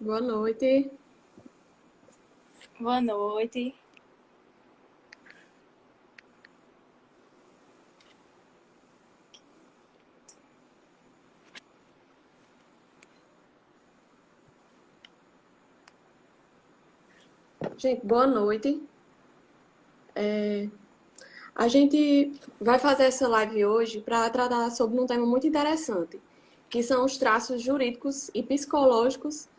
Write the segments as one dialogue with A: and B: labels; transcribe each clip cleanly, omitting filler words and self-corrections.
A: Boa noite.
B: Boa noite.
A: Gente, boa noite. A gente vai fazer essa live hoje para tratar sobre um tema muito interessante, que são os traços jurídicos e psicológicos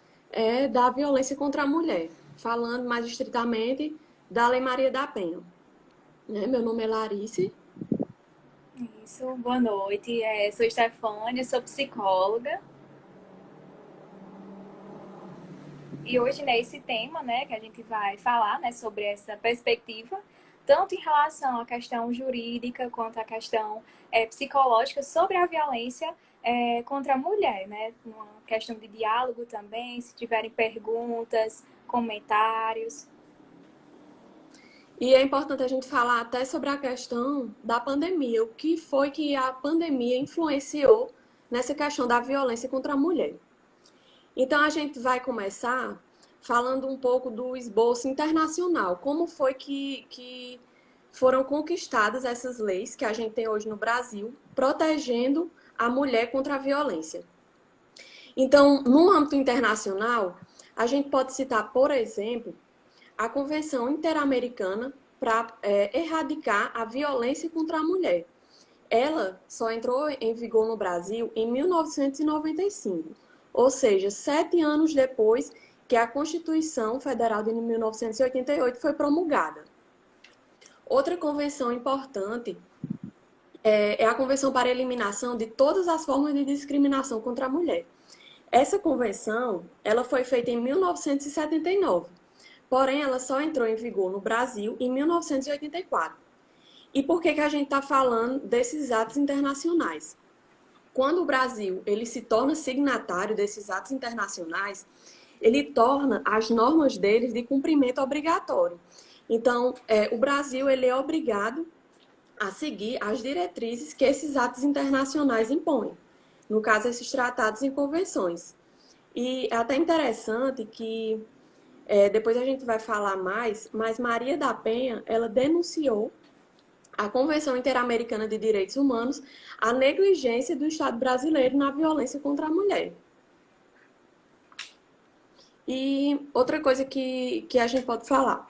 A: da violência contra a mulher, falando mais estritamente da Lei Maria da Penha. Meu nome é Larice.
B: Isso, boa noite. Sou Stefânia, sou psicóloga. E hoje, esse tema, que a gente vai falar, sobre essa perspectiva, tanto em relação à questão jurídica quanto à questão psicológica sobre a violência contra a mulher, né? Uma questão de diálogo também, se tiverem perguntas, comentários.
A: E é importante a gente falar até sobre a questão da pandemia, o que foi que a pandemia influenciou nessa questão da violência contra a mulher. Então, a gente vai começar falando um pouco do esboço internacional. Como foi que foram conquistadas essas leis que a gente tem hoje no Brasil, protegendo a mulher contra a violência. Então, no âmbito internacional, a gente pode citar, por exemplo, a Convenção Interamericana para erradicar a violência contra a mulher. Ela só entrou em vigor no Brasil em 1995, ou seja, 7 anos depois que a Constituição Federal de 1988 foi promulgada. Outra convenção importante é a Convenção para a Eliminação de todas as formas de discriminação contra a mulher. Essa convenção ela foi feita em 1979, porém ela só entrou em vigor no Brasil em 1984. E por que a gente está falando desses atos internacionais? Quando o Brasil ele se torna signatário desses atos internacionais, ele torna as normas deles de cumprimento obrigatório. Então, o Brasil ele é obrigado a seguir as diretrizes que esses atos internacionais impõem. No caso, esses tratados e convenções. E é até interessante que, depois a gente vai falar mais, mas Maria da Penha, ela denunciou a Convenção Interamericana de Direitos Humanos a negligência do Estado brasileiro na violência contra a mulher. E outra coisa que a gente pode falar,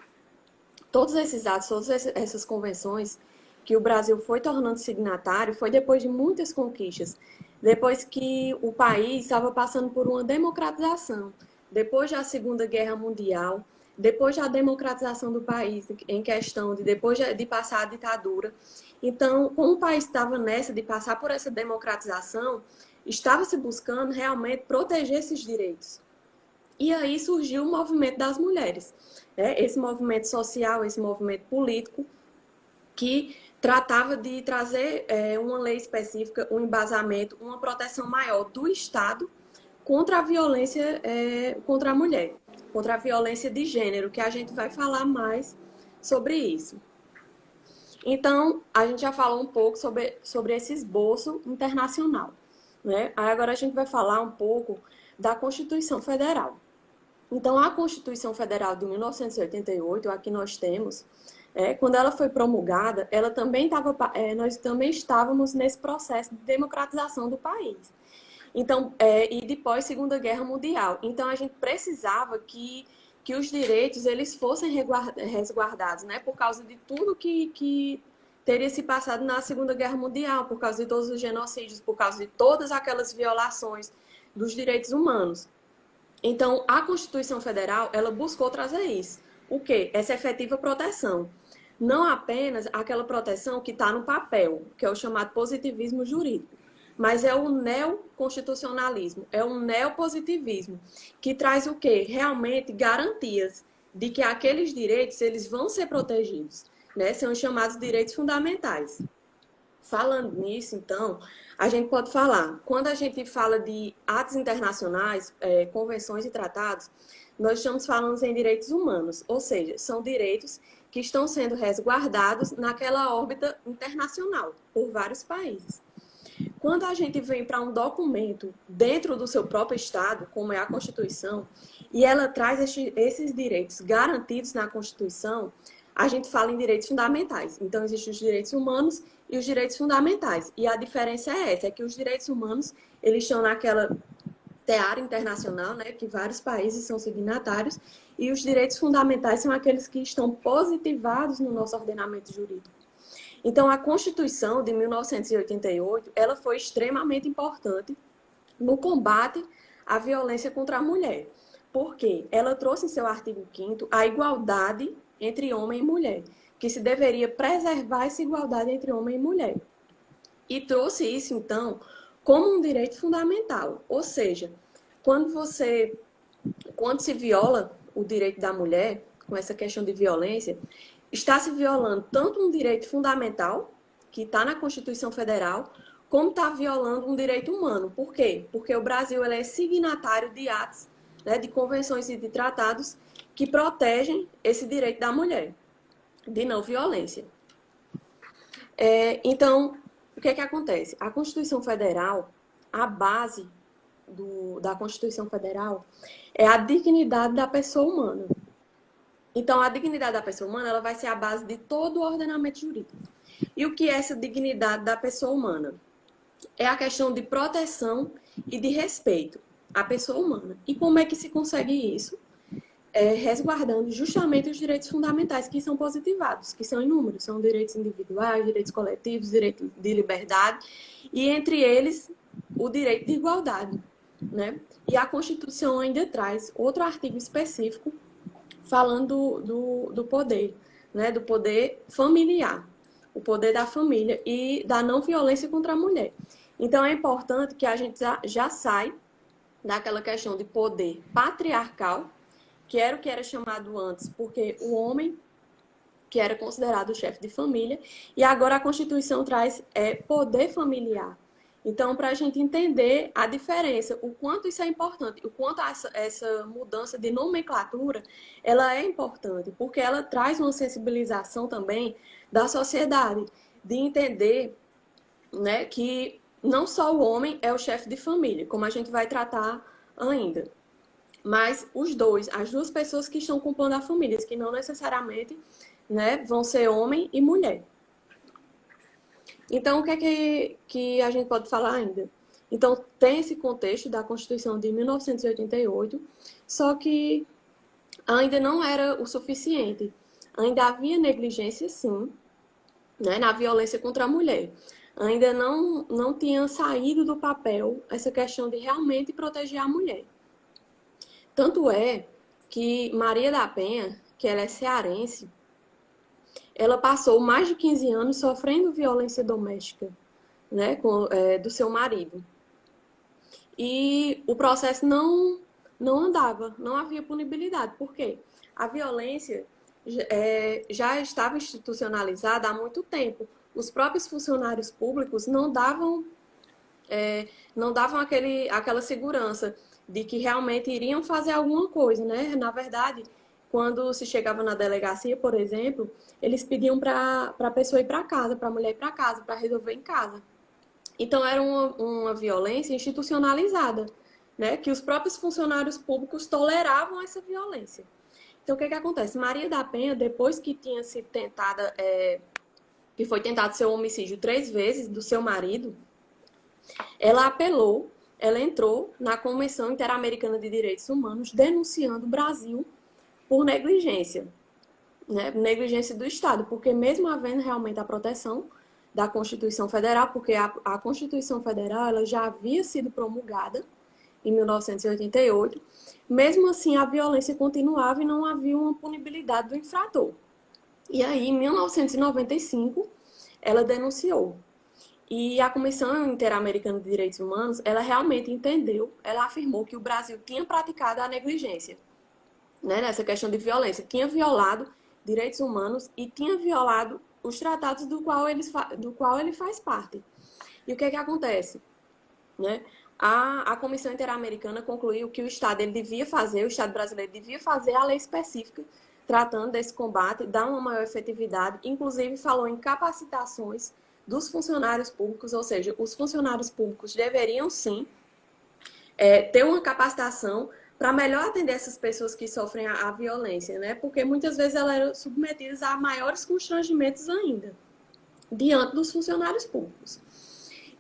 A: todos esses atos, todas essas convenções que o Brasil foi tornando signatário foi depois de muitas conquistas, depois que o país estava passando por uma democratização, depois da Segunda Guerra Mundial, depois da democratização do país, em questão de depois de passar a ditadura. Então, como o país estava nessa de passar por essa democratização, estava se buscando realmente proteger esses direitos. E aí surgiu o movimento das mulheres, esse movimento social, esse movimento político, que tratava de trazer uma lei específica, um embasamento, uma proteção maior do Estado contra a violência contra a mulher, contra a violência de gênero, que a gente vai falar mais sobre isso. Então, a gente já falou um pouco sobre esse esboço internacional, né? Aí agora a gente vai falar um pouco da Constituição Federal. Então, a Constituição Federal de 1988, aqui nós temos, quando ela foi promulgada, ela também nós também estávamos nesse processo de democratização do país. Então, e de pós-Segunda Guerra Mundial. Então, a gente precisava que os direitos eles fossem resguardados, né? Por causa de tudo que teria se passado na Segunda Guerra Mundial, por causa de todos os genocídios, por causa de todas aquelas violações dos direitos humanos. Então, a Constituição Federal, ela buscou trazer isso. O quê? Essa efetiva proteção. Não apenas aquela proteção que está no papel, que é o chamado positivismo jurídico, mas é o neoconstitucionalismo, é o neopositivismo, que traz o quê? Realmente garantias de que aqueles direitos eles vão ser protegidos, né? São os chamados direitos fundamentais. Falando nisso, então, a gente pode falar, quando a gente fala de atos internacionais, convenções e tratados, nós estamos falando em direitos humanos, ou seja, são direitos que estão sendo resguardados naquela órbita internacional por vários países. Quando a gente vem para um documento dentro do seu próprio Estado, como é a Constituição, E ela traz esses direitos garantidos na Constituição. A gente fala em direitos fundamentais. Então, existem os direitos humanos e os direitos fundamentais. E a diferença é essa, é que os direitos humanos, eles estão naquela seara internacional, né, que vários países são signatários, e os direitos fundamentais são aqueles que estão positivados no nosso ordenamento jurídico. Então, a Constituição de 1988, ela foi extremamente importante no combate à violência contra a mulher. Porque ela trouxe em seu artigo 5º a igualdade entre homem e mulher, que se deveria preservar essa igualdade entre homem e mulher. E trouxe isso, então, como um direito fundamental. Ou seja, quando se viola o direito da mulher, com essa questão de violência, está se violando tanto um direito fundamental, que está na Constituição Federal, como está violando um direito humano. Por quê? Porque o Brasil ele é signatário de atos, né, de convenções e de tratados que protegem esse direito da mulher, de não violência. Então, o que acontece? A Constituição Federal, a base da Constituição Federal é a dignidade da pessoa humana. Então, a dignidade da pessoa humana ela vai ser a base de todo o ordenamento jurídico. E o que é essa dignidade da pessoa humana? É a questão de proteção e de respeito à pessoa humana. E como é que se consegue isso? Resguardando justamente os direitos fundamentais que são positivados, que são inúmeros. São direitos individuais, direitos coletivos, direitos de liberdade, e entre eles o direito de igualdade, né? E a Constituição ainda traz outro artigo específico falando do poder, né? Do poder familiar, o poder da família e da não violência contra a mulher. Então, é importante que a gente já saia daquela questão de poder patriarcal, que era o que era chamado antes, porque o homem que era considerado o chefe de família, e agora a Constituição traz poder familiar. Então, para a gente entender a diferença, o quanto isso é importante, o quanto essa mudança de nomenclatura, ela é importante, porque ela traz uma sensibilização também da sociedade, de entender, né, que não só o homem é o chefe de família, como a gente vai tratar ainda, mas as duas pessoas que estão compondo a família, que não necessariamente, né, vão ser homem e mulher. Então, o que é que a gente pode falar ainda? Então, tem esse contexto da Constituição de 1988, só que ainda não era o suficiente. Ainda havia negligência, sim, né, na violência contra a mulher. Ainda não tinha saído do papel essa questão de realmente proteger a mulher. Tanto é que Maria da Penha, que ela é cearense, ela passou mais de 15 anos sofrendo violência doméstica, né, do seu marido. E o processo não andava, não havia punibilidade. Por quê? A violência já estava institucionalizada há muito tempo. Os próprios funcionários públicos não davam aquela segurança de que realmente iriam fazer alguma coisa, né? Na verdade, quando se chegava na delegacia, por exemplo, eles pediam para a pessoa ir para casa, para a mulher ir para casa, para resolver em casa. Então, era uma violência institucionalizada, né? Que os próprios funcionários públicos toleravam essa violência. Então, o que acontece? Maria da Penha, depois que tinha sido que foi tentado seu homicídio 3 vezes do seu marido, ela apelou, ela entrou na Convenção Interamericana de Direitos Humanos denunciando o Brasil por negligência, né? Negligência do Estado, porque mesmo havendo realmente a proteção da Constituição Federal, porque a Constituição Federal ela já havia sido promulgada em 1988, mesmo assim a violência continuava e não havia uma punibilidade do infrator. E aí, em 1995, ela denunciou. E a Comissão Interamericana de Direitos Humanos, ela realmente entendeu, ela afirmou que o Brasil tinha praticado a negligência, né, nessa questão de violência, tinha violado direitos humanos e tinha violado os tratados do qual ele faz parte. E o que acontece? Né? A Comissão Interamericana concluiu que o Estado brasileiro devia fazer a lei específica tratando desse combate, dar uma maior efetividade, inclusive falou em capacitações dos funcionários públicos, ou seja, os funcionários públicos deveriam sim ter uma capacitação para melhor atender essas pessoas que sofrem a violência, né? Porque muitas vezes elas eram submetidas a maiores constrangimentos ainda, diante dos funcionários públicos.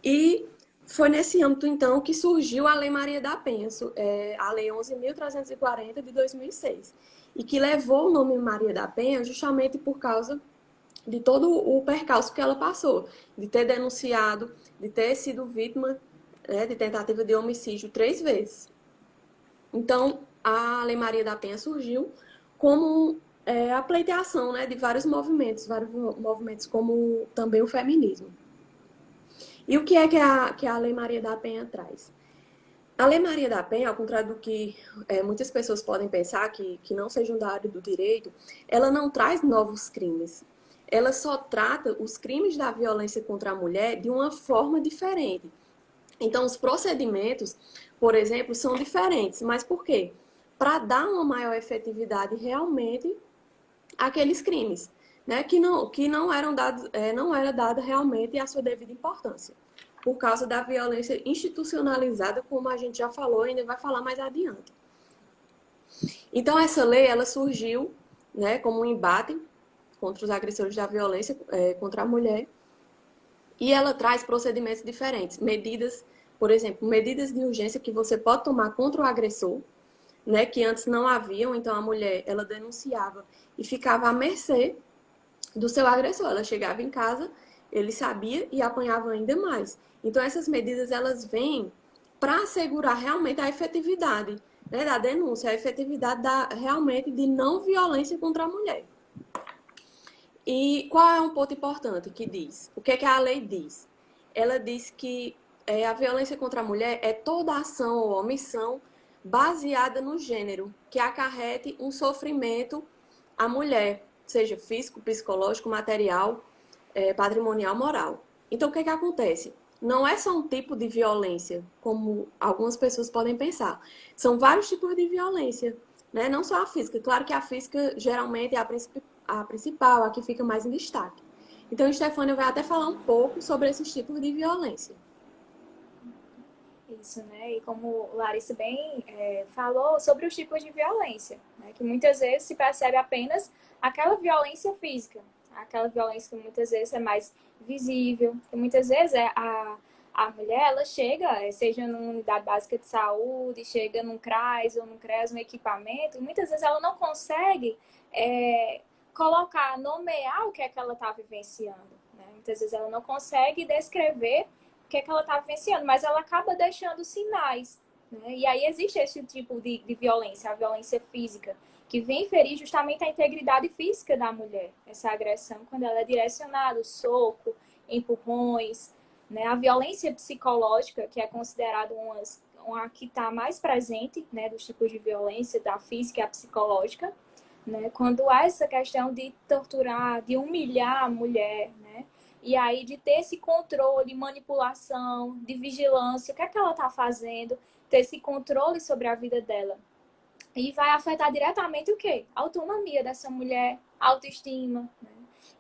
A: E foi nesse âmbito, então, que surgiu a Lei Maria da Penha, a Lei 11.340 de 2006, e que levou o nome Maria da Penha justamente por causa de todo o percalço que ela passou, de ter denunciado, de ter sido vítima, né, de tentativa de homicídio 3 vezes. Então, a Lei Maria da Penha surgiu como a pleiteação, né, de vários movimentos como também o feminismo. E o que é que a Lei Maria da Penha traz? A Lei Maria da Penha, ao contrário do que muitas pessoas podem pensar, que não sejam da área do direito, ela não traz novos crimes. Ela só trata os crimes da violência contra a mulher de uma forma diferente. Então, os procedimentos, por exemplo, são diferentes. Mas por quê? Para dar uma maior efetividade realmente àqueles crimes, né? Que não eram dados, não era dada realmente a sua devida importância, por causa da violência institucionalizada, como a gente já falou, ainda vai falar mais adiante. Então, essa lei, ela surgiu, né, como um embate contra os agressores da violência contra a mulher, e ela traz procedimentos diferentes, medidas, por exemplo, medidas de urgência que você pode tomar contra o agressor, né, que antes não haviam. Então a mulher, ela denunciava e ficava à mercê do seu agressor. Ela chegava em casa, ele sabia e apanhava ainda mais. Então essas medidas, elas vêm para assegurar realmente a efetividade, né, da denúncia, a efetividade realmente de não violência contra a mulher. E qual é um ponto importante que diz? O que é que a lei diz? Ela diz que a violência contra a mulher é toda ação ou omissão baseada no gênero, que acarrete um sofrimento à mulher, seja físico, psicológico, material, patrimonial, moral. Então, o que é que acontece? Não é só um tipo de violência, como algumas pessoas podem pensar. São vários tipos de violência, né? Não só a física. Claro que a física geralmente é a principal, a que fica mais em destaque. Então, Stefânia vai até falar um pouco sobre esses tipos de violência.
B: Isso, né? E como Larissa bem falou sobre os tipos de violência, né? Que muitas vezes se percebe apenas aquela violência física, aquela violência que muitas vezes é mais visível, que muitas vezes a mulher, ela chega, seja numa unidade básica de saúde, chega num CRAS ou num CREAS, num equipamento, e muitas vezes ela não consegue colocar, nomear o que é que ela está vivenciando, né? Muitas vezes ela não consegue descrever o que é que ela está vivenciando, mas ela acaba deixando sinais, né? E aí existe esse tipo de violência, a violência física, que vem ferir justamente a integridade física da mulher. Essa agressão, quando ela é direcionada, o soco, empurrões, né? A violência psicológica, que é considerada uma que está mais presente, né, dos tipos de violência, da física e a psicológica, né? Quando há essa questão de torturar, de humilhar a mulher, né? E aí de ter esse controle, manipulação, de vigilância, o que é que ela está fazendo, ter esse controle sobre a vida dela. E vai afetar diretamente o quê? A autonomia dessa mulher, a autoestima, né?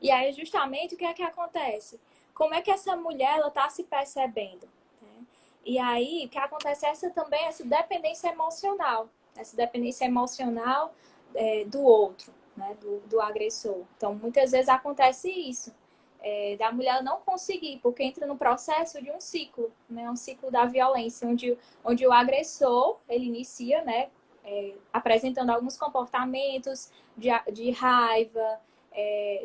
B: E aí justamente o que é que acontece? Como é que essa mulher ela está se percebendo? Né? E aí o que acontece é essa dependência emocional. Essa dependência emocional do outro, né? do agressor. Então muitas vezes acontece isso. Da mulher não conseguir, porque entra no processo de um ciclo, né? Um ciclo da violência, onde o agressor, ele inicia, né? Apresentando alguns comportamentos de raiva,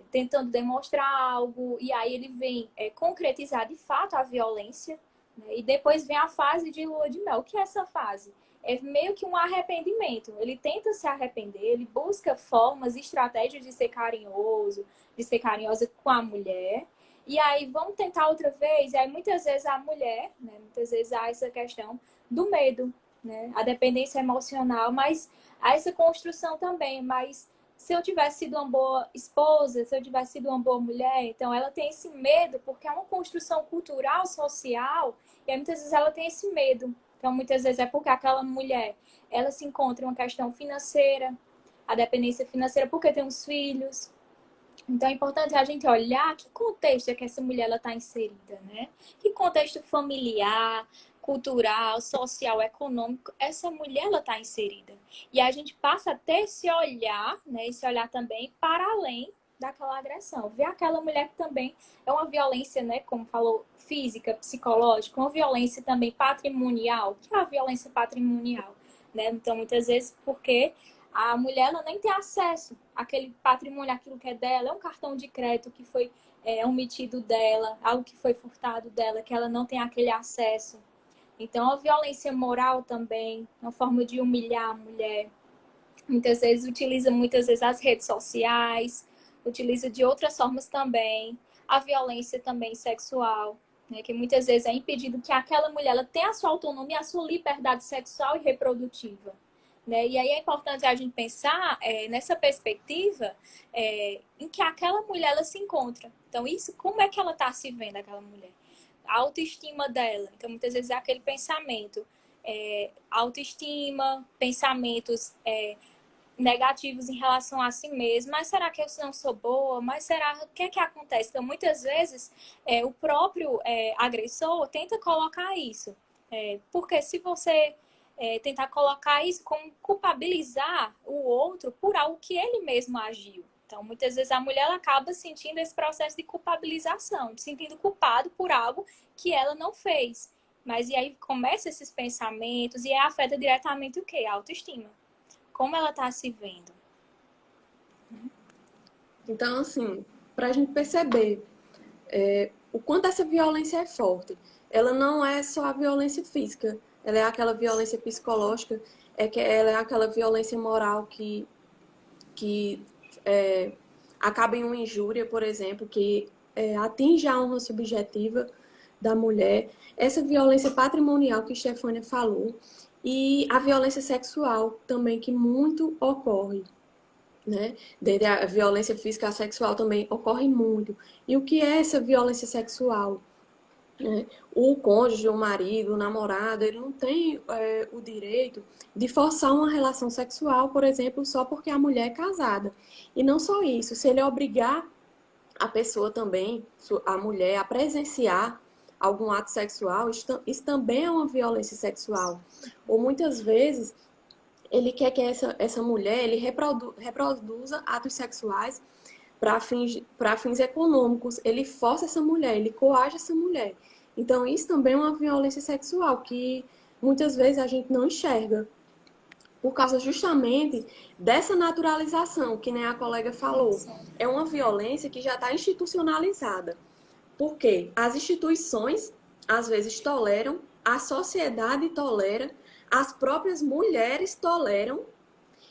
B: tentando demonstrar algo, e aí ele vem concretizar de fato a violência, né? E depois vem a fase de lua de mel. O que é essa fase? É meio que um arrependimento. Ele tenta se arrepender, ele busca formas, estratégias de ser carinhoso, de ser carinhosa com a mulher. E aí vamos tentar outra vez. E aí muitas vezes a mulher, né, muitas vezes há essa questão do medo, né, a dependência emocional, mas há essa construção também. Mas se eu tivesse sido uma boa esposa, se eu tivesse sido uma boa mulher, então ela tem esse medo porque é uma construção cultural, social, e aí muitas vezes ela tem esse medo. Então, muitas vezes é porque aquela mulher, ela se encontra em uma questão financeira, a dependência financeira, porque tem os filhos. Então, é importante a gente olhar que contexto é que essa mulher está inserida, né? Que contexto familiar, cultural, social, econômico, essa mulher ela está inserida. E a gente passa a ter esse olhar, né, esse olhar também para além daquela agressão. Ver aquela mulher que também é uma violência, né, como falou, física, psicológica, uma violência também patrimonial. O que é a violência patrimonial? Né? Então, muitas vezes, porque a mulher ela nem tem acesso àquele patrimônio, aquilo que é dela, é um cartão de crédito que foi omitido dela, algo que foi furtado dela, que ela não tem aquele acesso. Então, a violência moral também, uma forma de humilhar a mulher. Muitas vezes utiliza as redes sociais, utiliza de outras formas também. A violência também sexual, né, que muitas vezes é impedido que aquela mulher ela tenha a sua autonomia, a sua liberdade sexual e reprodutiva. Né? E aí é importante a gente pensar nessa perspectiva em que aquela mulher ela se encontra. Então, isso, como é que ela está se vendo, aquela mulher? A autoestima dela. Então, muitas vezes é aquele pensamento. Autoestima, pensamentos negativos em relação a si mesmo. Mas será que eu não sou boa? Mas será o que é que acontece? Então, muitas vezes, o próprio agressor tenta colocar isso. Porque se você tentar colocar isso como culpabilizar o outro por algo que ele mesmo agiu. Então, muitas vezes a mulher ela acaba sentindo esse processo de culpabilização, de sentindo culpado por algo que ela não fez. Mas e aí começam esses pensamentos e afeta diretamente o quê? A autoestima. Como ela está se vendo.
A: Então, assim, para a gente perceber o quanto essa violência é forte, ela não é só a violência física, ela é aquela violência psicológica, ela é aquela violência moral que acaba em uma injúria, por exemplo, que atinge a honra subjetiva da mulher, essa violência patrimonial que Stefânia falou, e a violência sexual também, que muito ocorre. Né? Desde a violência física, a sexual também ocorre muito. E o que é essa violência sexual? O cônjuge, o marido, o namorado, ele não tem o direito de forçar uma relação sexual, por exemplo, só porque a mulher é casada. E não só isso, se ele obrigar a pessoa também, a mulher, a presenciar algum ato sexual, isso também é uma violência sexual. Ou muitas vezes ele quer que essa mulher ele reproduza atos sexuais para fins econômicos. Ele força essa mulher, ele coage essa mulher. Então, isso também é uma violência sexual que muitas vezes a gente não enxerga. Por causa justamente dessa naturalização, que nem a colega falou. É uma violência que já está institucionalizada. Por quê? As instituições, às vezes, toleram, a sociedade tolera, as próprias mulheres toleram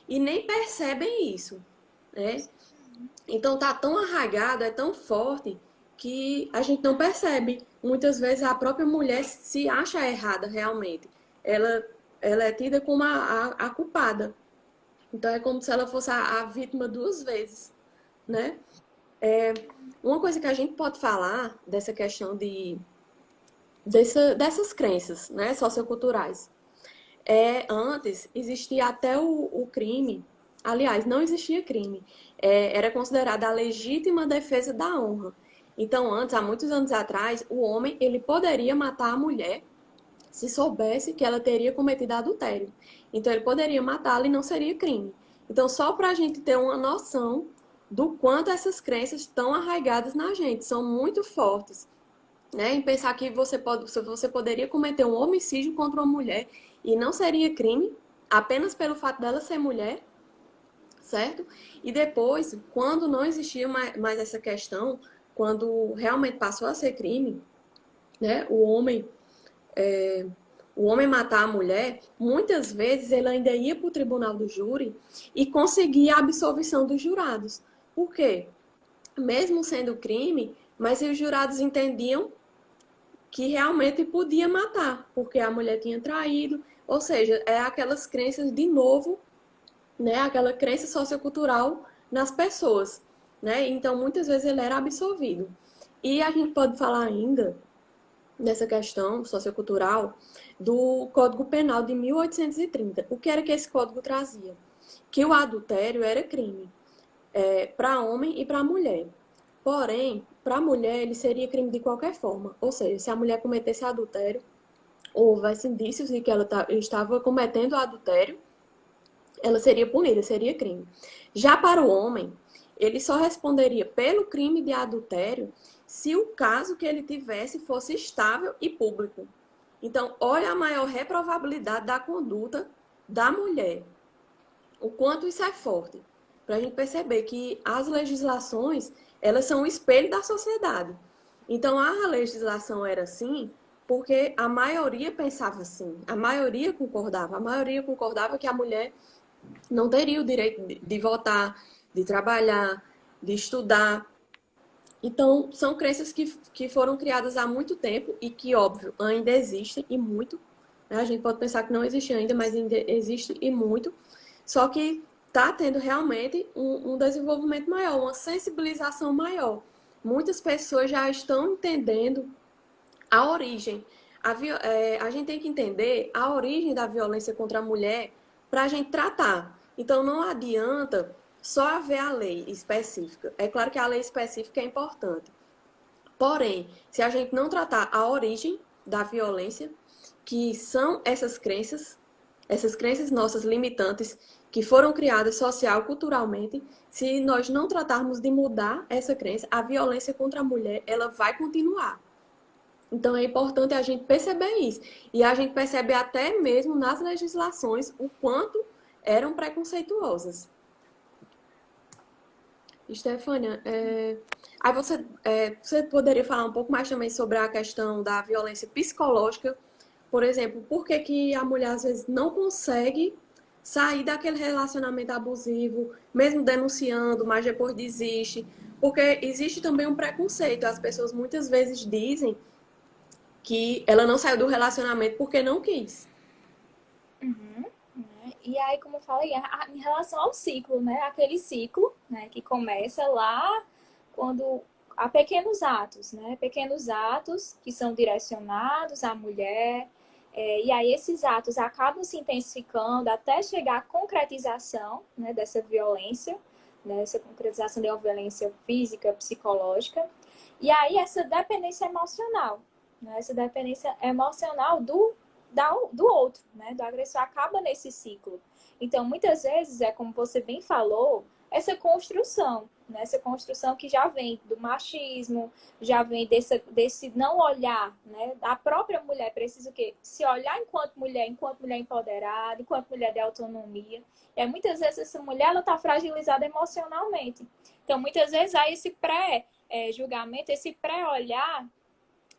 A: e nem percebem isso, né? Então tá tão arraigado, é tão forte que a gente não percebe. Muitas vezes a própria mulher se acha errada realmente. Ela é tida como a culpada. Então é como se ela fosse a vítima duas vezes, né? Uma coisa que a gente pode falar dessa questão dessas crenças, né, socioculturais. Antes existia até o crime, aliás, não existia crime, era considerada a legítima defesa da honra. Então, antes, há muitos anos atrás, o homem ele poderia matar a mulher se soubesse que ela teria cometido adultério. Então, ele poderia matá-la e não seria crime. Então, só para a gente ter uma noção do quanto essas crenças estão arraigadas na gente, são muito fortes. Né? Em pensar que você poderia cometer um homicídio contra uma mulher e não seria crime, apenas pelo fato dela ser mulher, certo? E depois, quando não existia mais essa questão, quando realmente passou a ser crime, né? O homem matar a mulher, muitas vezes ele ainda ia para o tribunal do júri e conseguia a absolvição dos jurados. Por quê? Mesmo sendo crime, mas os jurados entendiam que realmente podia matar, porque a mulher tinha traído, ou seja, é aquelas crenças de novo, né, aquela crença sociocultural nas pessoas, né? Então, muitas vezes ele era absolvido. E a gente pode falar ainda nessa questão sociocultural do Código Penal de 1830. O que era que esse código trazia? Que o adultério era crime para homem e para mulher. Porém, para a mulher ele seria crime de qualquer forma. Ou seja, se a mulher cometesse adultério, houvesse indícios de que ela estava cometendo adultério, ela seria punida, seria crime. Já para o homem, ele só responderia pelo crime de adultério se o caso que ele tivesse fosse estável e público. Então, olha a maior reprovabilidade da conduta da mulher. O quanto isso é forte. Para a gente perceber que as legislações, elas são o espelho da sociedade. Então, a legislação era assim porque a maioria pensava assim. A maioria concordava que a mulher não teria o direito de votar, de trabalhar, de estudar. Então, são crenças que foram criadas há muito tempo e que, óbvio, ainda existem e muito. Né? A gente pode pensar que não existe ainda, mas ainda existe e muito. Só que está tendo realmente um desenvolvimento maior, uma sensibilização maior. Muitas pessoas já estão entendendo a origem. A gente tem que entender a origem da violência contra a mulher para a gente tratar. Então, não adianta só haver a lei específica. É claro que a lei específica é importante. Porém, se a gente não tratar a origem da violência, que são essas crenças nossas limitantes que foram criadas social, culturalmente, se nós não tratarmos de mudar essa crença, a violência contra a mulher, ela vai continuar. Então é importante a gente perceber isso. E a gente percebe até mesmo nas legislações o quanto eram preconceituosas. Estefânia, aí você poderia falar um pouco mais também sobre a questão da violência psicológica? Por exemplo, por que que a mulher às vezes não consegue sair daquele relacionamento abusivo, mesmo denunciando, mas depois desiste? Porque existe também um preconceito. As pessoas muitas vezes dizem que ela não saiu do relacionamento porque não quis.
B: Uhum, né? E aí, como eu falei, em relação ao ciclo, né? Aquele ciclo, né, que começa lá quando há pequenos atos, né? Pequenos atos que são direcionados à mulher, e aí esses atos acabam se intensificando até chegar à concretização, né, dessa violência, né, essa concretização da violência física, psicológica, e aí essa dependência emocional, né, essa dependência emocional do outro, né, do agressor, acaba nesse ciclo. Então, muitas vezes, é como você bem falou, essa construção, né, essa construção que já vem do machismo, já vem desse não olhar, né, a própria mulher precisa o quê? Se olhar enquanto mulher empoderada, enquanto mulher de autonomia. E muitas vezes essa mulher, ela está fragilizada emocionalmente. Então, muitas vezes há esse pré-julgamento, esse pré-olhar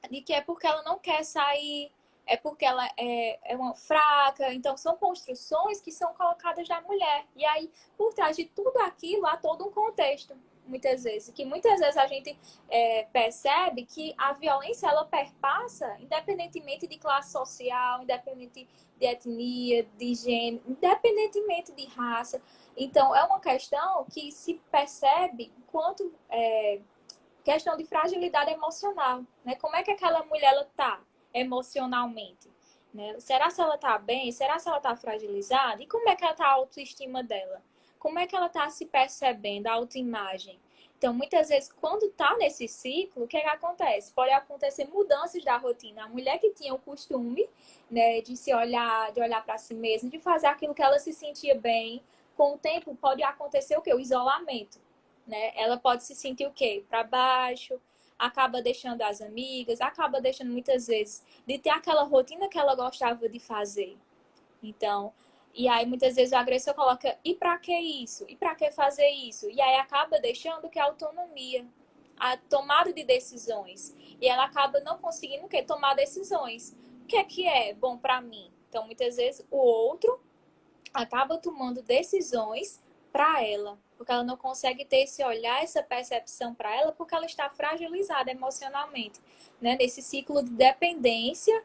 B: de que é porque ela não quer sair, é porque ela é uma fraca. Então, são construções que são colocadas na mulher. E aí, por trás de tudo aquilo, há todo um contexto, muitas vezes. Que muitas vezes a gente percebe que a violência, ela perpassa, independentemente de classe social, independente de etnia, de gênero, independentemente de raça. Então, é uma questão que se percebe quanto questão de fragilidade emocional, né? Como é que aquela mulher ela tá emocionalmente, né? Será se ela tá bem? Será se ela tá fragilizada? E como é que ela tá a autoestima dela? Como é que ela tá se percebendo, a autoimagem? Então, muitas vezes, quando tá nesse ciclo, o que é que acontece? Pode acontecer mudanças da rotina. A mulher que tinha o costume, né, de se olhar, de olhar para si mesma, de fazer aquilo que ela se sentia bem, com o tempo pode acontecer o quê? O isolamento, né? Ela pode se sentir o quê? Para baixo, acaba deixando as amigas, acaba deixando muitas vezes de ter aquela rotina que ela gostava de fazer. Então, e aí muitas vezes o agressor coloca, e para que isso? E para que fazer isso? E aí acaba deixando que a autonomia, a tomada de decisões, e ela acaba não conseguindo o quê? Tomar decisões. O que é bom para mim? Então, muitas vezes o outro acaba tomando decisões para ela, porque ela não consegue ter esse olhar, essa percepção para ela, porque ela está fragilizada emocionalmente, né? Nesse ciclo de dependência,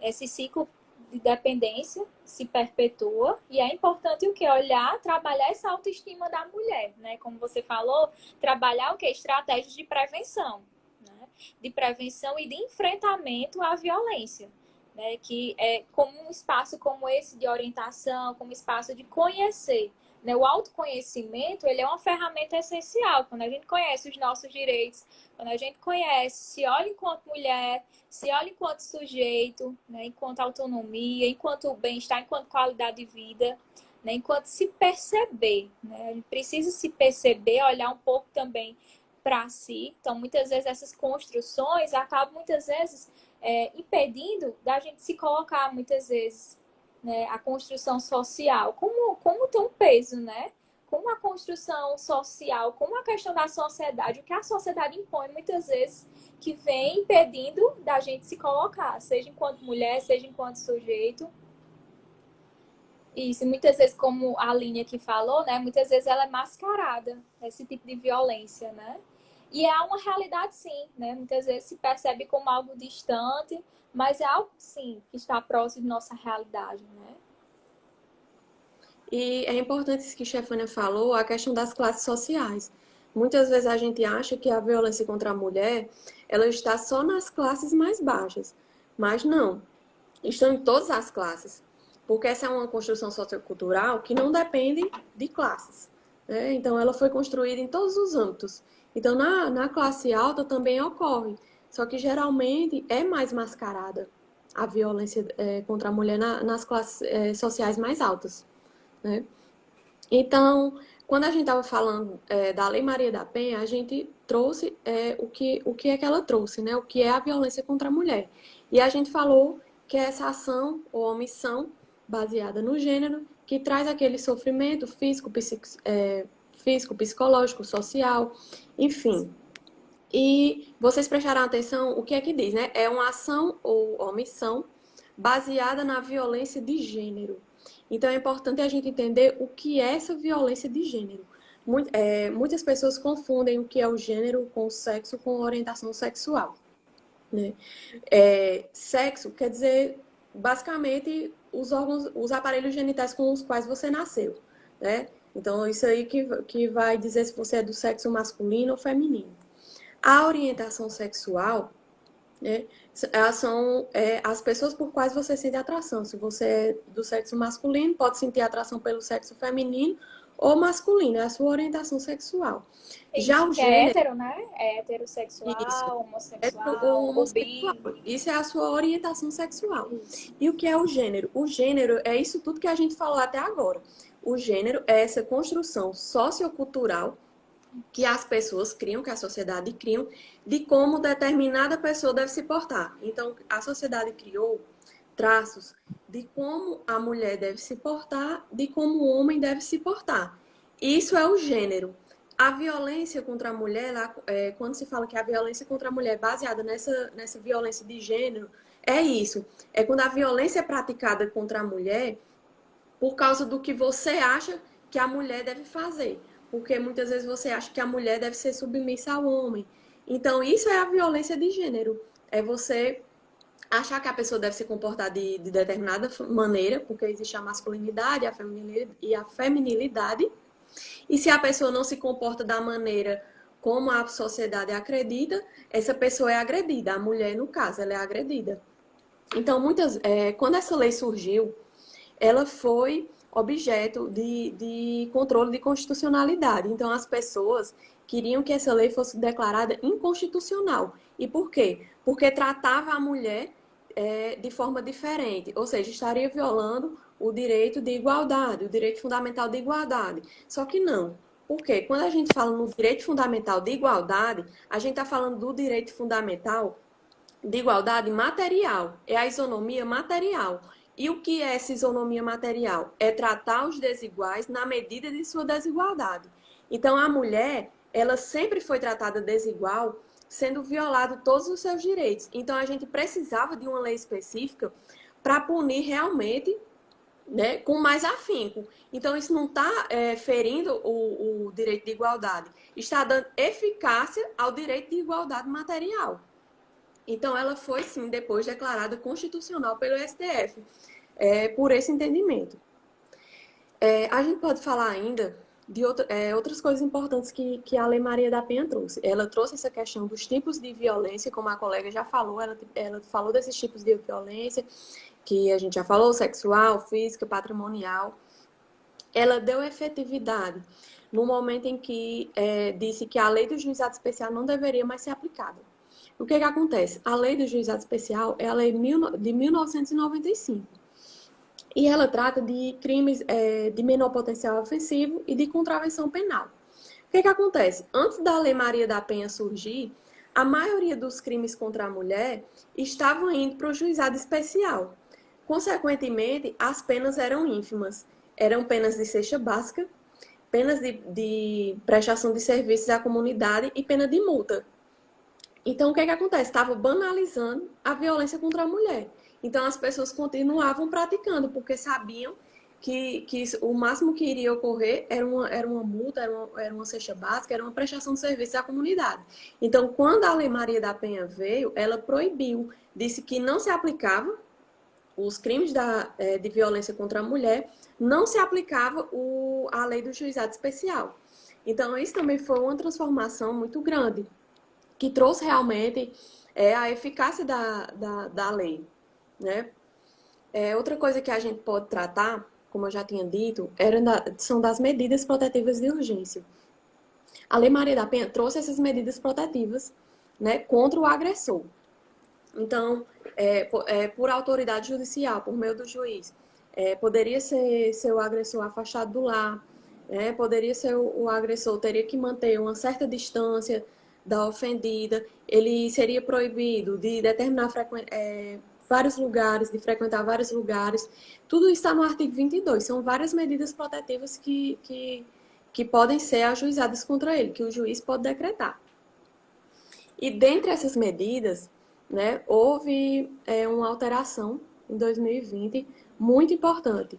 B: esse ciclo de dependência se perpetua e é importante o que? Olhar, trabalhar essa autoestima da mulher, né? Como você falou, trabalhar o que? Estratégias de prevenção, né? De prevenção e de enfrentamento à violência. Né, que é como um espaço como esse de orientação, como espaço de conhecer, né? O autoconhecimento, ele é uma ferramenta essencial. Quando a gente conhece os nossos direitos, quando a gente conhece, se olha enquanto mulher, se olha enquanto sujeito, né? Enquanto autonomia, enquanto bem-estar, enquanto qualidade de vida, né? Enquanto se perceber, né? A gente precisa se perceber, olhar um pouco também para si. Então, muitas vezes essas construções acabam muitas vezes impedindo da gente se colocar muitas vezes, né, a construção social, como tem um peso, né? Como a construção social, como a questão da sociedade, o que a sociedade impõe muitas vezes, que vem impedindo da gente se colocar, seja enquanto mulher, seja enquanto sujeito. Isso, muitas vezes, como a Aline aqui falou, né? Muitas vezes ela é mascarada, esse tipo de violência, né? E é uma realidade, sim, né? Muitas vezes se percebe como algo distante, mas é algo, sim, que está próximo de nossa realidade, né?
A: E é importante isso que a Stefania falou, a questão das classes sociais. Muitas vezes a gente acha que a violência contra a mulher, ela está só nas classes mais baixas. Mas não, estão em todas as classes. Porque essa é uma construção sociocultural que não depende de classes, né? Então, ela foi construída em todos os âmbitos. Então, na classe alta também ocorre. Só que geralmente é mais mascarada a violência contra a mulher nas classes sociais mais altas, né? Então, quando a gente estava falando da Lei Maria da Penha, a gente trouxe o que é que ela trouxe, né? O que é a violência contra a mulher. E a gente falou que é essa ação ou omissão baseada no gênero que traz aquele sofrimento físico, psicológico, social, enfim. E vocês prestaram atenção, o que é que diz, né? É uma ação ou omissão baseada na violência de gênero. Então é importante a gente entender o que é essa violência de gênero. Muitas pessoas confundem o que é o gênero com o sexo com orientação sexual, né? Sexo quer dizer basicamente os órgãos, os aparelhos genitais com os quais você nasceu, né? Então isso aí que vai dizer se você é do sexo masculino ou feminino. A orientação sexual, né, são as pessoas por quais você sente atração. Se você é do sexo masculino, pode sentir atração pelo sexo feminino ou masculino, é a sua orientação sexual. Já
B: Isso,
A: o
B: que é
A: gênero,
B: hétero, né? É
A: isso,
B: heterossexual,
A: é o
B: homossexual, o
A: homossexual.
B: bi.
A: Isso é a sua orientação sexual.
B: Isso.
A: E o que é o gênero? O gênero é isso tudo que a gente falou até agora. O gênero é essa construção sociocultural que as pessoas criam, que a sociedade criam, de como determinada pessoa deve se portar. Então, a sociedade criou traços de como a mulher deve se portar, de como o homem deve se portar. Isso é o gênero. A violência contra a mulher, quando se fala que a violência contra a mulher é baseada nessa violência de gênero, é isso. É quando a violência é praticada contra a mulher por causa do que você acha que a mulher deve fazer. Porque muitas vezes você acha que a mulher deve ser submissa ao homem. Então, isso é a violência de gênero. É você achar que a pessoa deve se comportar de determinada maneira, porque existe a masculinidade e a feminilidade. E se a pessoa não se comporta da maneira como a sociedade acredita, essa pessoa é agredida. A mulher, no caso, ela é agredida. Então, quando essa lei surgiu, ela foi objeto de controle de constitucionalidade. Então, as pessoas queriam que essa lei fosse declarada inconstitucional. E por quê? Porque tratava a mulher de forma diferente, ou seja, estaria violando o direito de igualdade, o direito fundamental de igualdade. Só que não. Por quê? Quando a gente fala no direito fundamental de igualdade, a gente está falando do direito fundamental de igualdade material, é a isonomia material. E o que é essa isonomia material? É tratar os desiguais na medida de sua desigualdade. Então, a mulher, ela sempre foi tratada desigual, sendo violado todos os seus direitos. Então, a gente precisava de uma lei específica para punir realmente, né, com mais afinco. Então, isso não está ferindo o direito de igualdade, está dando eficácia ao direito de igualdade material. Então, ela foi, sim, depois declarada constitucional pelo STF, por esse entendimento. A gente pode falar ainda de outras coisas importantes que a Lei Maria da Penha trouxe. Ela trouxe essa questão dos tipos de violência, como a colega já falou, ela falou desses tipos de violência, que a gente já falou, sexual, física, patrimonial. ela deu efetividade no momento em que disse que a lei do juizado especial não deveria mais ser aplicada. O que acontece? A lei do juizado especial é a lei de 1995 e ela trata de crimes de menor potencial ofensivo e de contravenção penal. O que acontece? Antes da Lei Maria da Penha surgir, a maioria dos crimes contra a mulher estavam indo para o juizado especial. Consequentemente, as penas eram ínfimas. Eram penas de cesta básica, penas de prestação de serviços à comunidade e pena de multa. Então, o que acontece? Estava banalizando a violência contra a mulher. Então, as pessoas continuavam praticando, porque sabiam que o máximo que iria ocorrer era uma multa, era uma cesta básica, era uma prestação de serviço à comunidade. Então, quando a Lei Maria da Penha veio, ela proibiu, disse que não se aplicava os crimes de violência contra a mulher, não se aplicava a lei do juizado especial. Então, isso também foi uma transformação muito grande, que trouxe realmente a eficácia da lei, né? Outra coisa que a gente pode tratar, como eu já tinha dito, são das medidas protetivas de urgência. A Lei Maria da Penha trouxe essas medidas protetivas, né, contra o agressor. Então, por autoridade judicial, por meio do juiz, poderia ser o agressor afastado do lar, poderia ser o agressor, teria que manter uma certa distância da ofendida, ele seria proibido de determinar vários lugares, de frequentar vários lugares. Tudo isso está no artigo 22. São várias medidas protetivas que podem ser ajuizadas contra ele, que o juiz pode decretar. E dentre essas medidas, né, houve uma alteração em 2020 muito importante,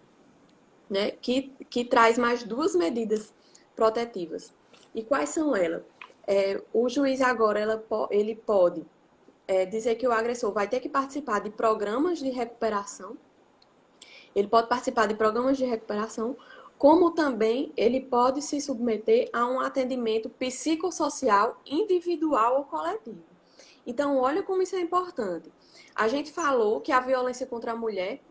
A: né, que traz mais duas medidas protetivas. E quais são elas? O juiz agora ele pode dizer que o agressor vai ter que participar de programas de recuperação. Ele pode participar de programas de recuperação, como também ele pode se submeter a um atendimento psicossocial individual ou coletivo. Então, olha como isso é importante. A gente falou que a violência contra a mulher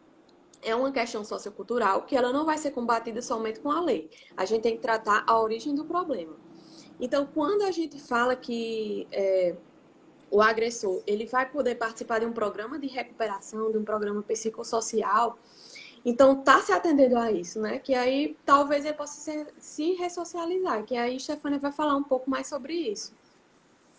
A: é uma questão sociocultural, que ela não vai ser combatida somente com a lei. A gente tem que tratar a origem do problema. Então, quando a gente fala que o agressor ele vai poder participar de um programa de recuperação, de um programa psicossocial, então tá se atendendo a isso, né? Que aí talvez ele possa se ressocializar, que aí Stefania vai falar um pouco mais sobre isso.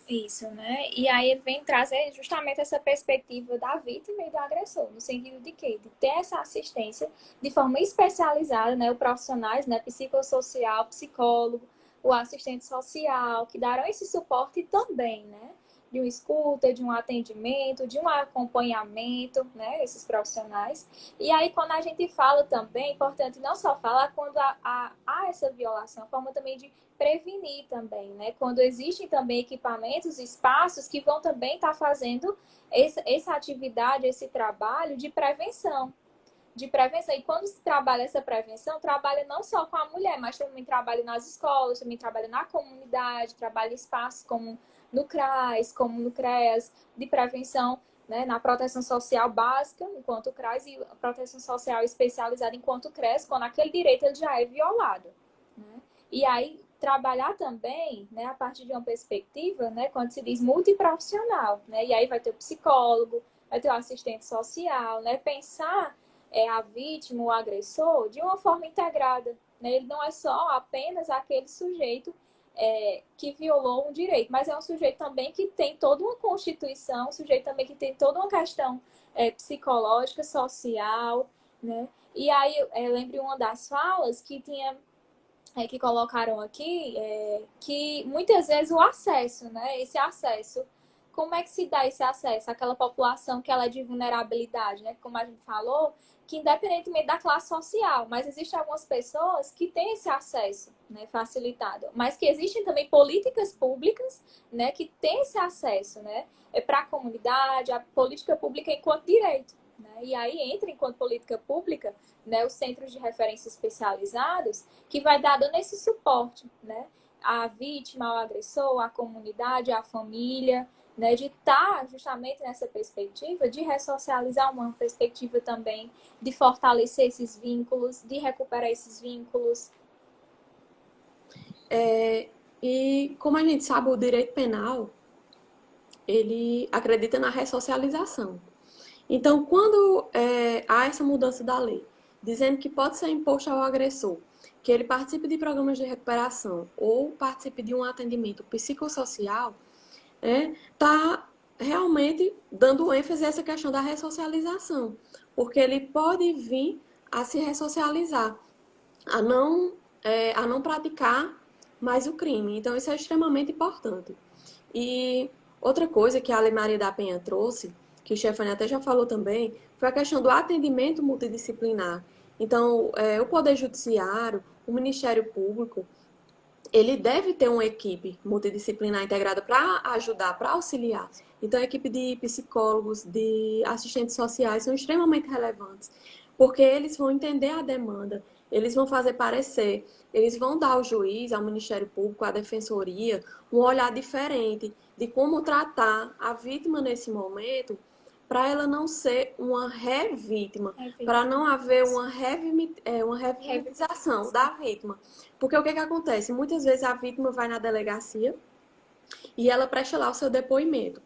B: Isso, né? E aí ele vem trazer justamente essa perspectiva da vítima e do agressor, no sentido de quê? De ter essa assistência de forma especializada, né? Os profissionais, né? Psicossocial, psicólogo, o assistente social, que darão esse suporte também, né? De uma escuta, de um atendimento, de um acompanhamento, né? Esses profissionais. E aí, quando a gente fala também, é importante não só falar quando há essa violação, a forma também de prevenir também, né? Quando existem também equipamentos, espaços que vão também estar fazendo essa atividade, esse trabalho de prevenção. De prevenção. E quando se trabalha essa prevenção, trabalha não só com a mulher, mas também trabalha nas escolas, também trabalha na comunidade, trabalha em espaços como no CRAS, como no CREAS, de prevenção, né, na proteção social básica, enquanto CRAS, e a proteção social especializada enquanto CRES, quando aquele direito ele já é violado. Né? E aí, trabalhar também, né, a partir de uma perspectiva, né, quando se diz multiprofissional, né, e aí vai ter o psicólogo, vai ter o assistente social, né, pensar a vítima, o agressor, de uma forma integrada, né, ele não é só apenas aquele sujeito que violou um direito, mas é um sujeito também que tem toda uma constituição, um sujeito também que tem toda uma questão psicológica, social, né, e aí eu lembro uma das falas que tinha que colocaram aqui, que muitas vezes o acesso, né? Esse acesso, como é que se dá esse acesso àquela população que ela é de vulnerabilidade, né? Como a gente falou, que independentemente da classe social, mas existem algumas pessoas que têm esse acesso, né, facilitado, mas que existem também políticas públicas, né, que têm esse acesso, né, para a comunidade, a política pública enquanto direito. Né? E aí entra, enquanto política pública, né, os centros de referência especializados, que vai dar dando esse suporte, né? A vítima, ao agressor, à comunidade, à família, né, de estar justamente nessa perspectiva de ressocializar, uma perspectiva também de fortalecer esses vínculos, de recuperar esses vínculos.
A: E como a gente sabe, o direito penal, ele acredita na ressocialização. Então, quando há essa mudança da lei, dizendo que pode ser imposto ao agressor que ele participe de programas de recuperação ou participe de um atendimento psicossocial, está realmente dando ênfase a essa questão da ressocialização, porque ele pode vir a se ressocializar, a não praticar mais o crime. Então, isso é extremamente importante. E outra coisa que a Lei Maria da Penha trouxe, que o Stefani até já falou também, foi a questão do atendimento multidisciplinar. Então, o Poder Judiciário, o Ministério Público, ele deve ter uma equipe multidisciplinar integrada para ajudar, para auxiliar. Então, a equipe de psicólogos, de assistentes sociais são extremamente relevantes, porque eles vão entender a demanda, eles vão fazer parecer, eles vão dar ao juiz, ao Ministério Público, à Defensoria, um olhar diferente de como tratar a vítima nesse momento, para ela não ser uma revítima, para não haver uma revitimização da vítima. Porque o que acontece? Muitas vezes a vítima vai na delegacia e ela presta lá o seu depoimento.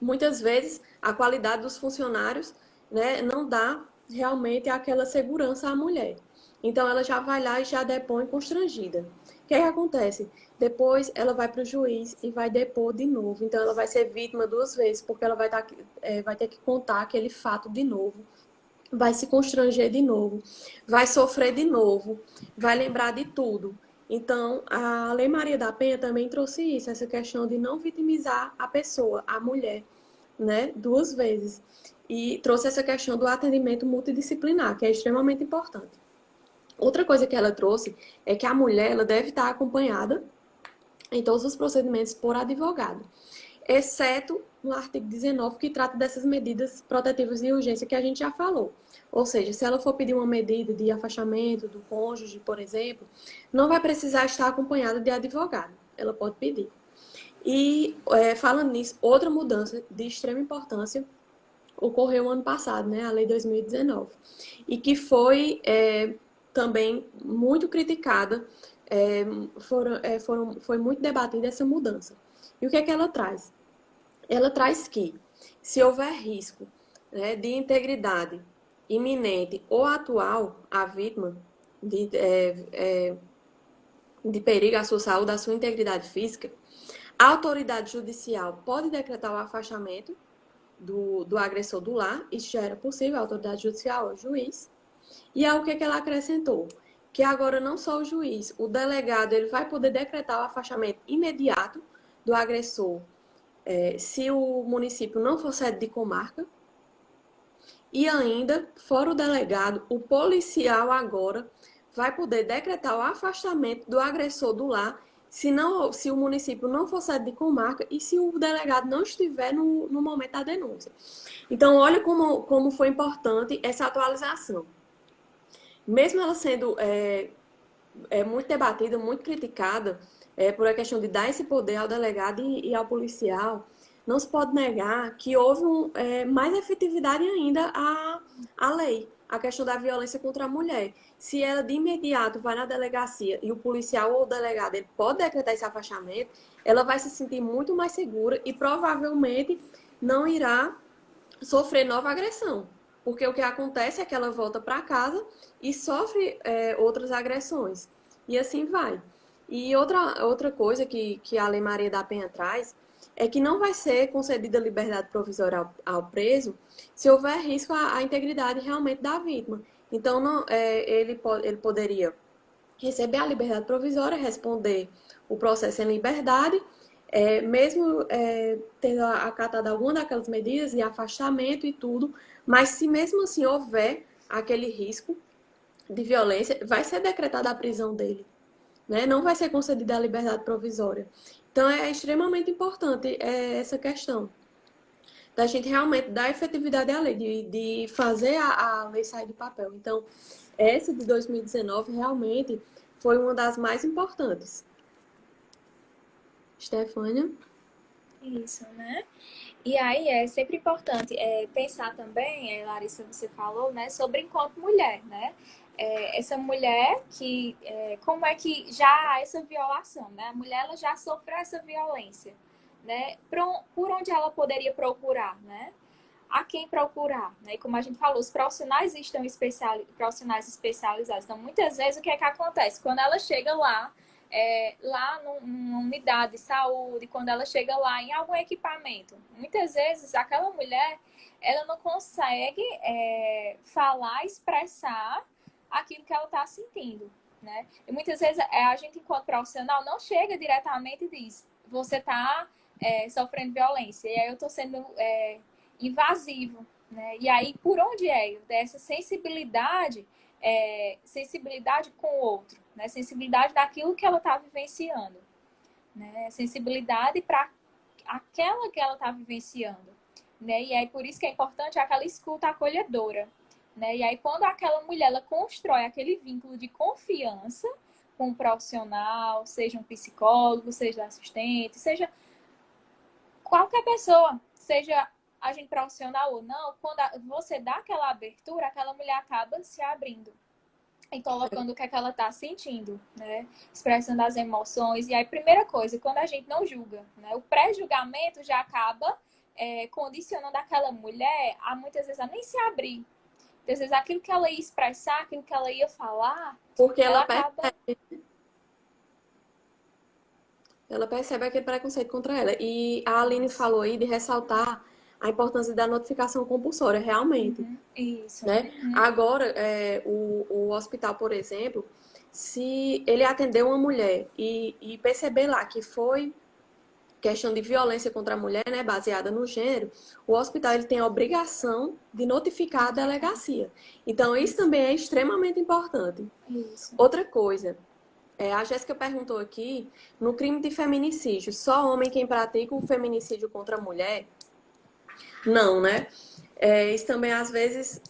A: Muitas vezes a qualidade dos funcionários, né, não dá realmente aquela segurança à mulher. Então ela já vai lá e já depõe constrangida. O que acontece? Depois ela vai para o juiz e vai depor de novo. Então ela vai ser vítima duas vezes, porque ela vai ter que contar aquele fato de novo, vai se constranger de novo, vai sofrer de novo, vai lembrar de tudo. Então, a Lei Maria da Penha também trouxe isso, essa questão de não vitimizar a pessoa, a mulher, né, duas vezes. E trouxe essa questão do atendimento multidisciplinar, que é extremamente importante. Outra coisa que ela trouxe é que a mulher ela deve estar acompanhada em todos os procedimentos por advogado, exceto no artigo 19, que trata dessas medidas protetivas de urgência que a gente já falou. Ou seja, se ela for pedir uma medida de afastamento do cônjuge, por exemplo, não vai precisar estar acompanhada de advogado. Ela pode pedir. E, falando nisso, outra mudança de extrema importância ocorreu ano passado, né, a Lei 2019, e que foi também muito criticada, foi muito debatida essa mudança. E o que é que ela traz? Ela traz que, se houver risco, né, de integridade iminente ou atual à vítima, de perigo à sua saúde, à sua integridade física, a autoridade judicial pode decretar o afastamento do agressor do lar, isso já era possível, a autoridade judicial, o juiz. E é o que ela acrescentou? Que agora não só o juiz, o delegado, ele vai poder decretar o afastamento imediato do agressor, se o município não for sede de comarca. E ainda, fora o delegado, o policial agora vai poder decretar o afastamento do agressor do lar se o município não for sede de comarca e se o delegado não estiver no momento da denúncia. Então, olha como foi importante essa atualização. Mesmo ela sendo muito debatida, muito criticada, por a questão de dar esse poder ao delegado e ao policial, não se pode negar que houve mais efetividade ainda à lei, a questão da violência contra a mulher. Se ela de imediato vai na delegacia e o policial ou o delegado ele pode decretar esse afastamento, ela vai se sentir muito mais segura e provavelmente não irá sofrer nova agressão. Porque o que acontece é que ela volta para casa e sofre outras agressões. E assim vai. E outra coisa que a Lei Maria da Penha traz é que não vai ser concedida liberdade provisória ao preso se houver risco à integridade realmente da vítima. Então, ele poderia receber a liberdade provisória, responder o processo em liberdade, mesmo tendo acatado alguma daquelas medidas de afastamento e tudo, mas se mesmo assim houver aquele risco de violência, vai ser decretada a prisão dele, né? Não vai ser concedida a liberdade provisória. Então é extremamente importante essa questão da gente realmente dar efetividade à lei, de fazer a lei sair do papel. Então, essa de 2019 realmente foi uma das mais importantes. Stefânia?
B: Isso, né? E aí é sempre importante pensar também, Larissa, você falou, né, sobre enquanto mulher, né? Essa mulher que, como é que já há essa violação, né? A mulher ela já sofreu essa violência, né? Por onde ela poderia procurar, né? A quem procurar, né? E como a gente falou, os profissionais estão profissionais especializados. Então, muitas vezes, o que é que acontece? Quando ela chega lá, numa unidade de saúde, quando ela chega lá em algum equipamento, muitas vezes aquela mulher, ela não consegue falar, expressar aquilo que ela está sentindo, né? E muitas vezes a gente, enquanto profissional, não chega diretamente e diz, você está sofrendo violência, e aí eu estou sendo invasivo, né? E aí, por onde é? Dessa sensibilidade, sensibilidade com o outro, né? Sensibilidade daquilo que ela está vivenciando, né? Sensibilidade para aquela que ela está vivenciando, né? E aí, por isso que é importante aquela escuta acolhedora, né? E aí, quando aquela mulher, ela constrói aquele vínculo de confiança com um profissional, seja um psicólogo, seja assistente, seja qualquer pessoa, seja agente profissional ou não, quando você dá aquela abertura, aquela mulher acaba se abrindo e colocando o que é que ela está sentindo, né? Expressando as emoções. E aí, primeira coisa, quando a gente não julga, né? O pré-julgamento já acaba condicionando aquela mulher a muitas vezes a nem se abrir. Muitas vezes aquilo que ela ia expressar, aquilo que ela ia falar,
A: Porque
B: ela acaba.
A: ela percebe aquele preconceito contra ela. E a Aline falou aí de ressaltar a importância da notificação compulsória, realmente.
B: Uhum, isso.
A: Né?
B: Uhum.
A: Agora, o hospital, por exemplo, se ele atender uma mulher e perceber lá que foi questão de violência contra a mulher, né, baseada no gênero, o hospital ele tem a obrigação de notificar a delegacia. Então, isso também é extremamente importante.
B: Isso.
A: Outra coisa, a Jéssica perguntou aqui, no crime de feminicídio, só homem quem pratica o feminicídio contra a mulher? Não, né? Isso também, às vezes,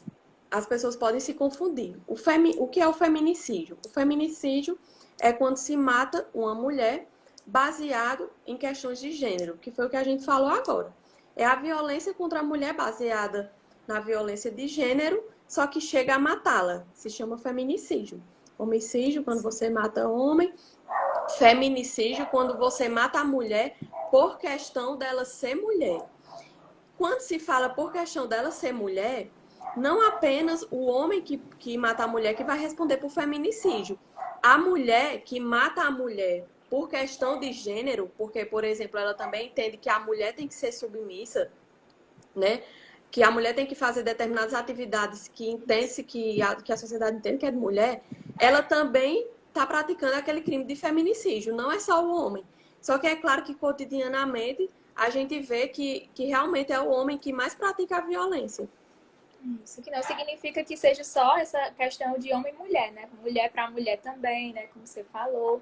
A: as pessoas podem se confundir. O que é o feminicídio? O feminicídio é quando se mata uma mulher baseado em questões de gênero, que foi o que a gente falou agora. É a violência contra a mulher baseada na violência de gênero, só que chega a matá-la. Se chama feminicídio. Homicídio, quando você mata homem. Feminicídio, quando você mata a mulher por questão dela ser mulher. Quando se fala por questão dela ser mulher, não apenas o homem que mata a mulher que vai responder por feminicídio. A mulher que mata a mulher por questão de gênero, porque, por exemplo, ela também entende que a mulher tem que ser submissa, né? Que a mulher tem que fazer determinadas atividades que entende-se que a sociedade entende que é de mulher, ela também está praticando aquele crime de feminicídio. Não é só o homem. Só que é claro que cotidianamente a gente vê que realmente é o homem que mais pratica a violência.
B: Isso que não significa que seja só essa questão de homem e mulher, né? Mulher para mulher também, né? Como você falou.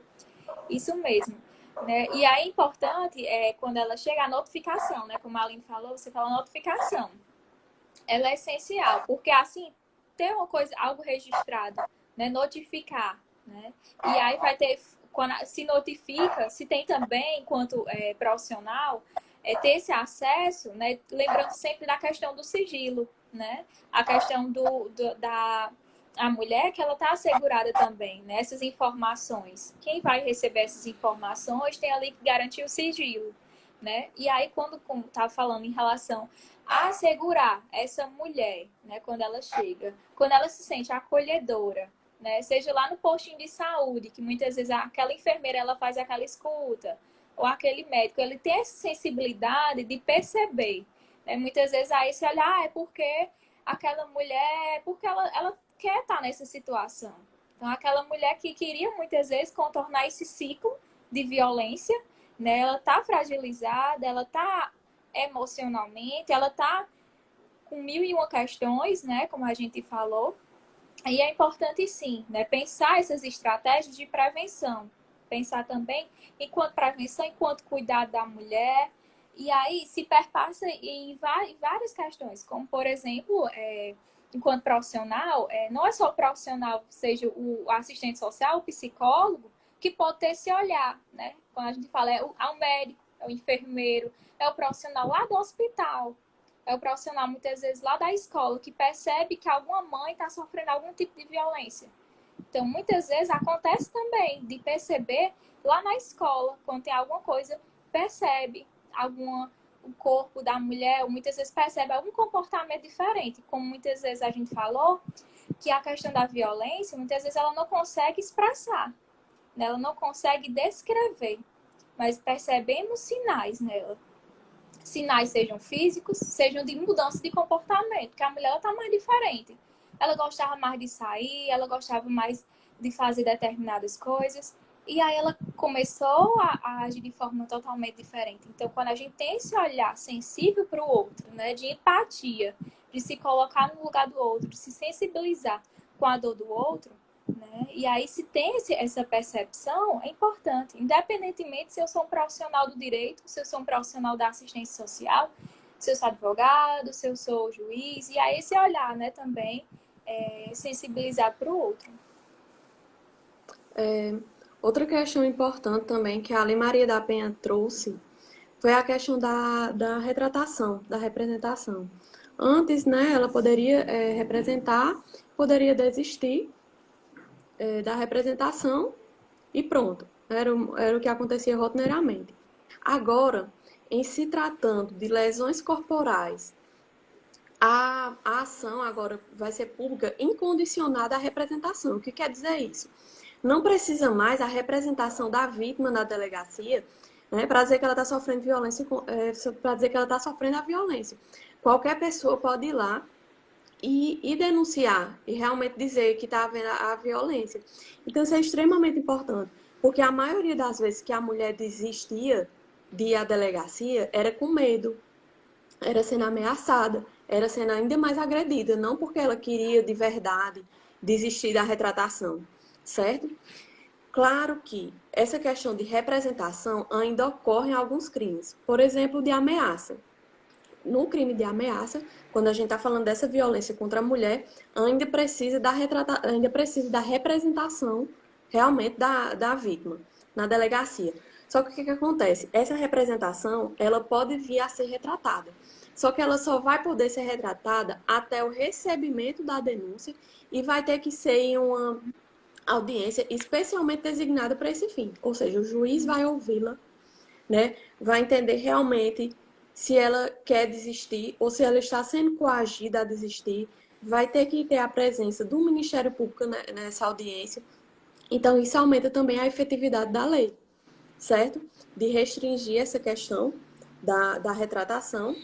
B: Isso mesmo. Né? E aí é importante quando ela chega a notificação, né? Como a Aline falou, você fala notificação. Ela é essencial, porque assim, ter uma coisa, algo registrado, né? Notificar, né? E aí vai ter, quando se notifica, se tem também, enquanto profissional, ter esse acesso, né? Lembrando sempre da questão do sigilo, né? A questão da a mulher que ela está assegurada também, né? Essas informações. Quem vai receber essas informações tem ali que garantir o sigilo, né? E aí, quando tá falando em relação a assegurar essa mulher, né? Quando ela chega, quando ela se sente acolhedora, né? Seja lá no postinho de saúde, que muitas vezes aquela enfermeira ela faz aquela escuta, ou aquele médico, ele tem essa sensibilidade de perceber, né? Muitas vezes aí se olhar, é porque aquela mulher, porque ela quer estar nessa situação. Então, aquela mulher que queria muitas vezes contornar esse ciclo de violência, né? Ela tá fragilizada, ela tá emocionalmente, ela tá com mil e uma questões, né? Como a gente falou. E é importante sim, né? Pensar essas estratégias de prevenção. Pensar também enquanto prevenção, enquanto cuidado da mulher. E aí se perpassa em várias questões, como por exemplo, enquanto profissional, não é só o profissional, seja o assistente social, o psicólogo, que pode ter esse olhar, né? Quando a gente fala ao médico, é o enfermeiro, é o profissional lá do hospital, é o profissional muitas vezes lá da escola que percebe que alguma mãe está sofrendo algum tipo de violência. Então, muitas vezes acontece também de perceber lá na escola, quando tem alguma coisa, percebe o corpo da mulher, ou muitas vezes percebe algum comportamento diferente. Como muitas vezes a gente falou, que a questão da violência, muitas vezes ela não consegue expressar, né? Ela não consegue descrever, mas percebemos sinais nela. Sinais sejam físicos, sejam de mudança de comportamento, que a mulher está mais diferente. Ela gostava mais de sair, ela gostava mais de fazer determinadas coisas, e aí ela começou a agir de forma totalmente diferente. Então, quando a gente tem esse olhar sensível para o outro, né, de empatia, de se colocar no lugar do outro, de se sensibilizar com a dor do outro, né, e aí se tem essa percepção, é importante, independentemente se eu sou um profissional do direito, se eu sou um profissional da assistência social, se eu sou advogado, se eu sou juiz, e aí esse olhar, né, também sensibilizar para o outro.
A: Outra questão importante também que a Lei Maria da Penha trouxe foi a questão da retratação, da representação. Antes, né, ela poderia representar, poderia desistir da representação e pronto. Era o que acontecia rotineiramente. Agora, em se tratando de lesões corporais, a ação agora vai ser pública incondicionada à representação. O que quer dizer isso? Não precisa mais a representação da vítima na delegacia, né, para dizer que ela está sofrendo violência, para dizer que ela está sofrendo a violência. Qualquer pessoa pode ir lá e denunciar, e realmente dizer que está havendo a violência. Então, isso é extremamente importante, porque a maioria das vezes que a mulher desistia de ir à delegacia era com medo, era sendo ameaçada, era sendo ainda mais agredida, não porque ela queria de verdade desistir da retratação, certo? Claro que essa questão de representação ainda ocorre em alguns crimes, por exemplo, de ameaça. No crime de ameaça, quando a gente está falando dessa violência contra a mulher, ainda precisa da representação realmente da vítima na delegacia. Só que o que acontece? Essa representação, ela pode vir a ser retratada. Só que ela só vai poder ser retratada até o recebimento da denúncia e vai ter que ser em uma audiência especialmente designada para esse fim. Ou seja, o juiz vai ouvi-la, né? Vai entender realmente se ela quer desistir ou se ela está sendo coagida a desistir. Vai ter que ter a presença do Ministério Público nessa audiência. Então, isso aumenta também a efetividade da lei, certo? De restringir essa questão da retratação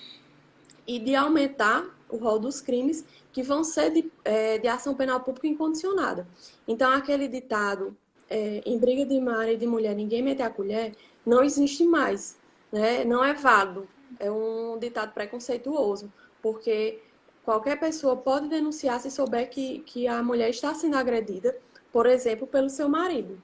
A: e de aumentar o rol dos crimes que vão ser de ação penal pública incondicionada. Então, aquele ditado, em briga de marido e de mulher, ninguém mete a colher, não existe mais, né? Não é válido. É um ditado preconceituoso, porque qualquer pessoa pode denunciar se souber que a mulher está sendo agredida, por exemplo, pelo seu marido.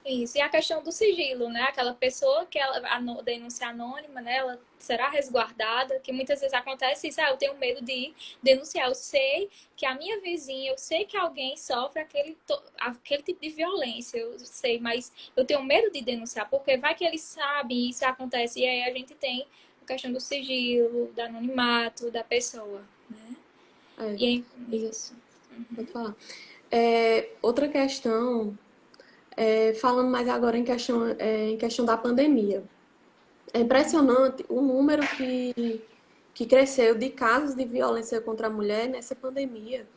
B: Isso, e a questão do sigilo, né? Aquela pessoa que a denúncia anônima, né? Ela será resguardada, que muitas vezes acontece isso, eu tenho medo de denunciar, eu sei que a minha vizinha, eu sei que alguém sofre aquele tipo de violência, eu sei, mas eu tenho medo de denunciar, porque vai que eles sabem e isso acontece, e aí a gente tem a questão do sigilo, do anonimato da pessoa, né? E aí, isso.
A: Pode falar. Outra questão, falando mais agora em questão da pandemia. É impressionante o número que cresceu de casos de violência contra a mulher nessa pandemia,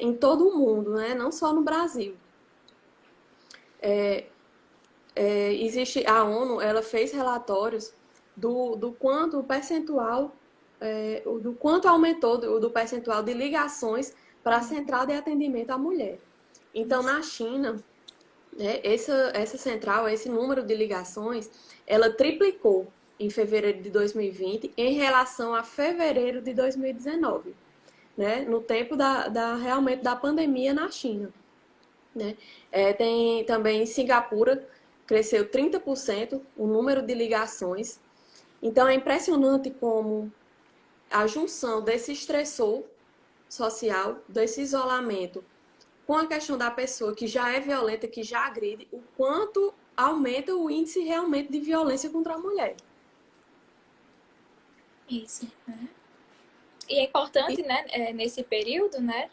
A: em todo o mundo, né? Não só no Brasil. Existe a ONU, ela fez relatórios do quanto o percentual, do quanto aumentou do percentual de ligações para a central de atendimento à mulher. Então, na China, né, essa central, esse número de ligações, ela triplicou em fevereiro de 2020 em relação a fevereiro de 2019, né, no tempo realmente da pandemia na China. Né? Tem também em Singapura, cresceu 30% o número de ligações. Então, é impressionante como a junção desse estressor social, desse isolamento, com a questão da pessoa que já é violenta, que já agride, o quanto aumenta o índice realmente de violência contra a mulher.
B: Isso. E é importante,
A: E,
B: né, nesse período, né,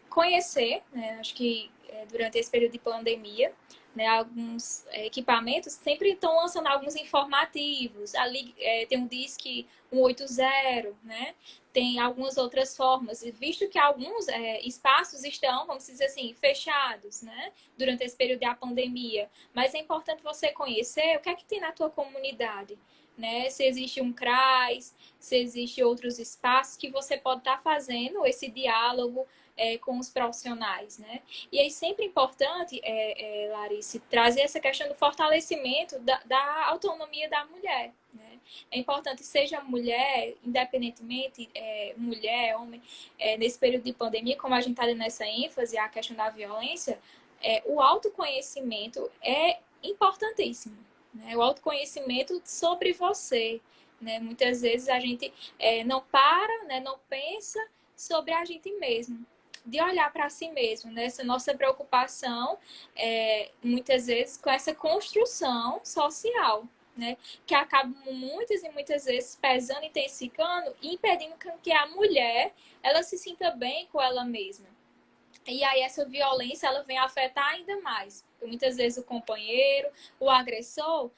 B: conhecer, né, acho que durante esse período de pandemia, né, alguns equipamentos sempre estão lançando alguns informativos. Ali tem um Disque 180, né, tem algumas outras formas. E visto que alguns espaços estão, vamos dizer assim, fechados, né, durante esse período da pandemia, mas é importante você conhecer o que é que tem na tua comunidade, né, se existe um CRAS, se existe outros espaços que você pode estar fazendo esse diálogo com os profissionais, né? E é sempre importante, Larissa, trazer essa questão do fortalecimento da autonomia da mulher, né? É importante, seja mulher, independentemente, mulher, homem, nesse período de pandemia, como a gente está dando essa ênfase à questão da violência, o autoconhecimento é importantíssimo, né? O autoconhecimento sobre você, né? Muitas vezes a gente não para, né? Não pensa sobre a gente mesmo, de olhar para si mesmo, né? Essa nossa preocupação, muitas vezes, com essa construção social, né? Que acaba muitas e muitas vezes pesando, intensificando e impedindo que a mulher ela se sinta bem com ela mesma. E aí essa violência ela vem afetar ainda mais. Porque muitas vezes o companheiro, o agressor,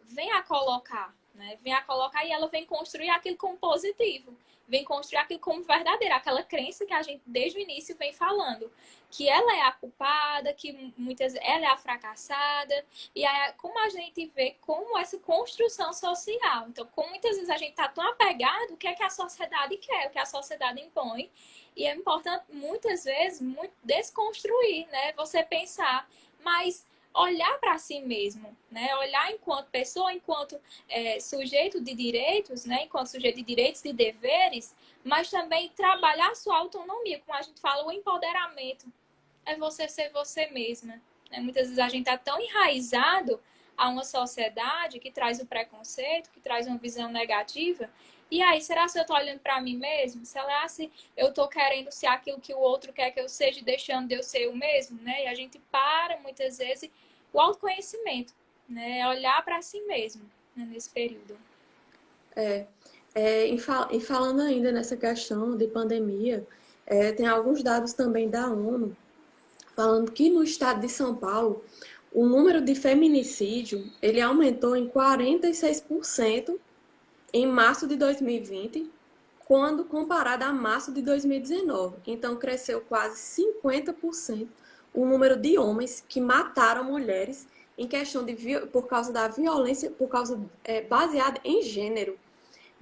B: vem a colocar, né? Vem a colocar e ela vem construir aquilo como positivo. Vem construir aquilo como verdadeiro. Aquela crença que a gente desde o início vem falando. Que ela é a culpada, que muitas ela é a fracassada. E aí, como a gente vê como essa construção social. Então, como muitas vezes a gente está tão apegado, o que é que a sociedade quer, o que a sociedade impõe. E é importante, muitas vezes, desconstruir, né? Você pensar, mas olhar para si mesmo, né? Olhar enquanto pessoa, enquanto sujeito de direitos, né? Enquanto sujeito de direitos e deveres, mas também trabalhar a sua autonomia. Como a gente fala, o empoderamento é você ser você mesma, né? Muitas vezes a gente está tão enraizado a uma sociedade que traz o preconceito, que traz uma visão negativa. E aí, será que eu estou olhando para mim mesmo? Será se eu estou querendo ser aquilo que o outro quer que eu seja, deixando de eu ser eu mesmo, né? E a gente para, muitas vezes, o autoconhecimento, né? Olhar para si mesmo, né? Nesse período.
A: e falando ainda nessa questão de pandemia, tem alguns dados também da ONU falando que no estado de São Paulo o número de feminicídio ele aumentou em 46% em março de 2020, quando comparado a março de 2019. Então, cresceu quase 50% o número de homens que mataram mulheres em questão de por causa da violência, por causa baseada em gênero.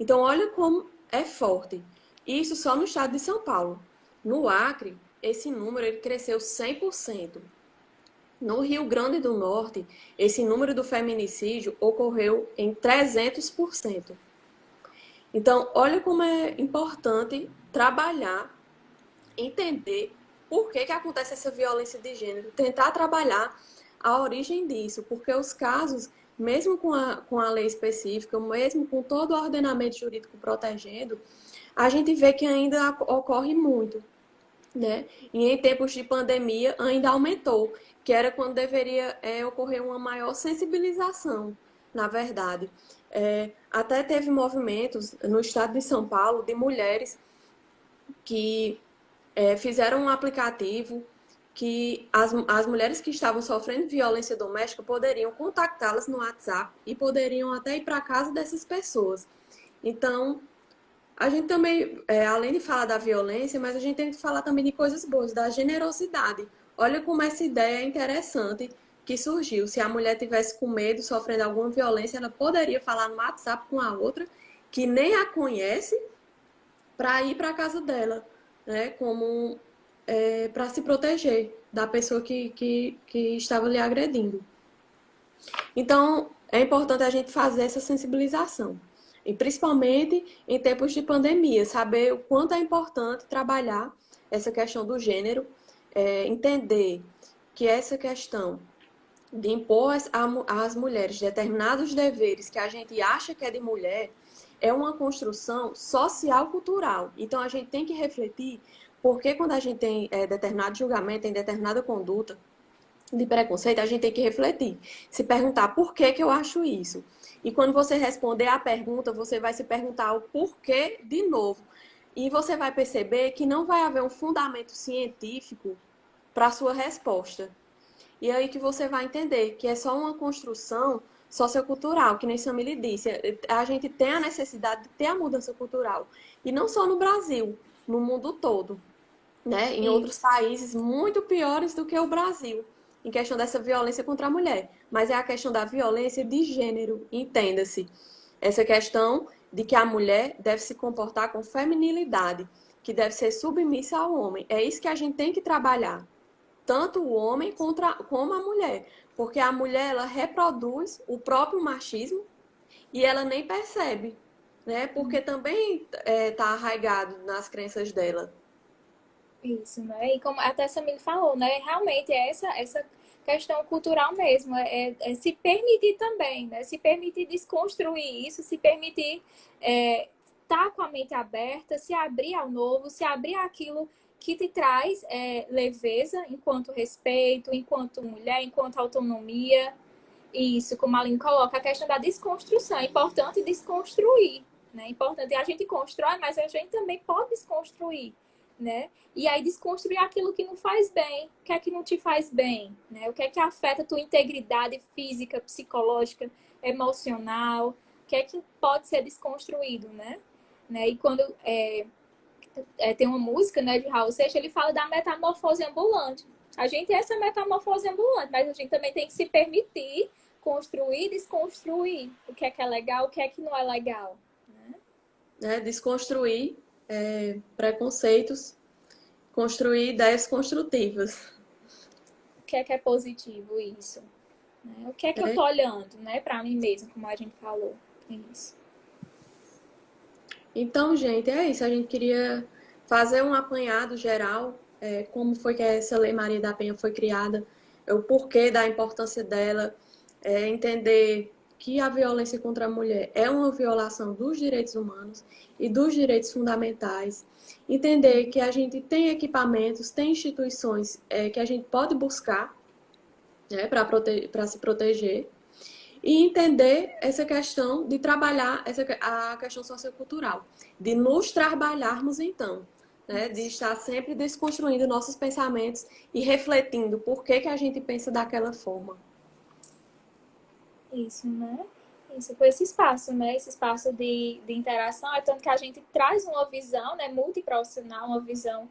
A: Então, olha como é forte. Isso só no estado de São Paulo. No Acre, esse número ele cresceu 100%. No Rio Grande do Norte, esse número do feminicídio ocorreu em 300%. Então, olha como é importante trabalhar, entender por que acontece essa violência de gênero, tentar trabalhar a origem disso, porque os casos, mesmo com a lei específica, mesmo com todo o ordenamento jurídico protegendo, a gente vê que ainda ocorre muito, né? E em tempos de pandemia ainda aumentou, que era quando deveria ocorrer uma maior sensibilização, na verdade. Até teve movimentos no estado de São Paulo de mulheres que fizeram um aplicativo que as mulheres que estavam sofrendo violência doméstica poderiam contactá-las no WhatsApp e poderiam até ir para a casa dessas pessoas. Então, a gente também, além de falar da violência, mas a gente tem que falar também de coisas boas, da generosidade. Olha como essa ideia é interessante que surgiu. Se a mulher tivesse com medo, sofrendo alguma violência, ela poderia falar no WhatsApp com a outra, que nem a conhece, para ir para a casa dela, né? Como para se proteger da pessoa que estava lhe agredindo. Então, é importante a gente fazer essa sensibilização. E principalmente em tempos de pandemia, saber o quanto é importante trabalhar essa questão do gênero, entender que essa questão de impor às mulheres determinados deveres que a gente acha que é de mulher é uma construção social-cultural. Então, a gente tem que refletir porque quando a gente tem determinado julgamento, tem determinada conduta, de preconceito, a gente tem que refletir, se perguntar por que que eu acho isso. E quando você responder a pergunta, você vai se perguntar o porquê de novo. E você vai perceber que não vai haver um fundamento científico para a sua resposta. E é aí que você vai entender que é só uma construção sociocultural, que nem Samile disse. A gente tem a necessidade de ter a mudança cultural. E não só no Brasil, no mundo todo, né? Em outros
B: Isso.
A: países muito piores do que o Brasil, em questão dessa violência contra a mulher. Mas é a questão da violência de gênero, entenda-se. Essa questão de que a mulher deve se comportar com feminilidade, que deve ser submissa ao homem. É isso que a gente tem que trabalhar. Tanto o homem como a mulher. Porque a mulher, ela reproduz o próprio machismo e ela nem percebe, né? Porque também está arraigado nas crenças dela.
B: Isso, né? E como até a Samile falou, né? Realmente é essa questão cultural mesmo, é se permitir também, né? Se permitir desconstruir isso, se permitir estar com a mente aberta, se abrir ao novo, se abrir àquilo que te traz leveza enquanto respeito, enquanto mulher, enquanto autonomia. Isso, como a Aline coloca, a questão da desconstrução. É importante desconstruir, né? É importante. A gente constrói, mas a gente também pode desconstruir, né? E aí desconstruir aquilo que não faz bem, o que é que não te faz bem, né? O que é que afeta a tua integridade física, psicológica, emocional, o que é que pode ser desconstruído, né? E quando tem uma música, né, de Raul Seixas, ele fala da metamorfose ambulante. A gente é essa metamorfose ambulante, mas a gente também tem que se permitir construir e desconstruir o que é legal, o que é que não é legal.
A: Né? Desconstruir preconceitos, construir ideias construtivas.
B: O que é positivo isso. Né? O que é que eu
A: Né?
B: tô olhando, né, para mim mesmo, como a gente falou. Isso.
A: Então, gente, é isso. A gente queria fazer um apanhado geral, como foi que essa Lei Maria da Penha foi criada, o porquê da importância dela, entender que a violência contra a mulher é uma violação dos direitos humanos e dos direitos fundamentais. Entender que a gente tem equipamentos, tem instituições que a gente pode buscar, né, para se proteger e entender essa questão de trabalhar a questão sociocultural, de nos trabalharmos então, né, de estar sempre desconstruindo nossos pensamentos e refletindo por que que a gente pensa daquela forma.
B: Isso, né? Isso, foi esse espaço, né? Esse espaço de interação, é tanto que a gente traz uma visão, né, multiprofissional, uma visão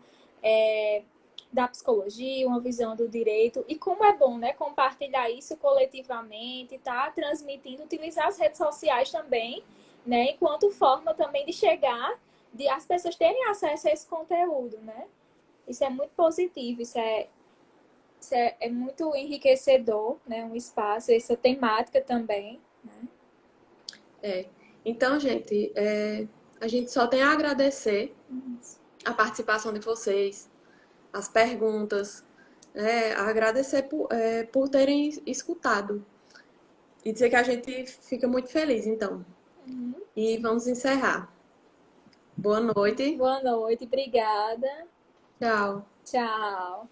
B: da psicologia, uma visão do direito, e como é bom, né, compartilhar isso coletivamente, tá transmitindo, utilizar as redes sociais também, né, enquanto forma também de chegar, de as pessoas terem acesso a esse conteúdo, né? Isso é muito positivo, isso é muito enriquecedor, né? Um espaço, essa temática também, né?
A: É. Então, gente, a gente só tem a agradecer
B: Isso.
A: a participação de vocês, as perguntas, né, agradecer por terem escutado e dizer que a gente fica muito feliz, então.
B: Uhum.
A: E vamos encerrar. Boa noite.
B: Boa noite, obrigada.
A: Tchau.
B: Tchau.